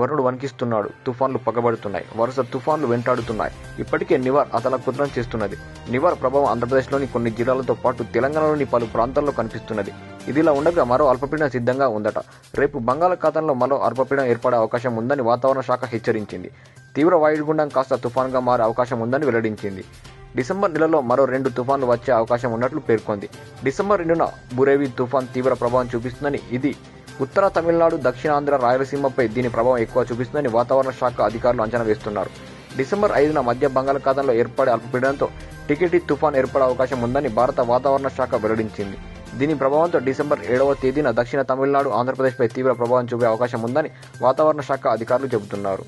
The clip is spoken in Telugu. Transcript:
వరుణుడు వణికిస్తున్నాడు. తుఫాన్లు పగబడుతున్నాయి. వరుస తుఫాన్లు వెంటాడుతున్నాయి. ఇప్పటికే నివార్ అతలకుతలం చేస్తున్నది. నివార్ ప్రభావం ఆంధ్రప్రదేశ్లోని కొన్ని జిల్లాలతో పాటు తెలంగాణలోని పలు ప్రాంతాల్లో కనిపిస్తున్నది. ఇదిలా ఉండగా మరో అల్పపీడనం సిద్ధంగా ఉందట. రేపు బంగాళాఖాతంలో మరో అల్పపీడనం ఏర్పడే అవకాశం ఉందని వాతావరణ శాఖ హెచ్చరించింది. తీవ్ర వాయుగుండం కాస్త తుఫాన్గా మారే అవకాశం ఉందని వెల్లడించింది. డిసెంబర్ నెలలో మరో 2 తుఫాన్లు వచ్చే అవకాశం ఉన్నట్లు పేర్కొంది. డిసెంబర్ 2న బురేవి తుఫాన్ తీవ్ర ప్రభావం చూపిస్తుందని, ఇది ఉత్తర తమిళనాడు, దక్షిణాంధ్ర, రాయలసీమపై దీని ప్రభావం ఎక్కువ చూపిస్తుందని వాతావరణ శాఖ అధికారులు అంచనా వేస్తున్నారు. డిసెంబర్ 5న మధ్య బంగాళాఖాతంలో ఏర్పడే అల్పపీడనంతో టికెటి తుఫాన్ ఏర్పడే అవకాశం ఉందని భారత వాతావరణ శాఖ వెల్లడించింది. దీని ప్రభావంతో డిసెంబర్ 7వ తేదీన దక్షిణ తమిళనాడు, ఆంధ్రప్రదేశ్పై తీవ్ర ప్రభావం చూపే అవకాశం ఉందని వాతావరణ శాఖ అధికారులు చెబుతున్నారు.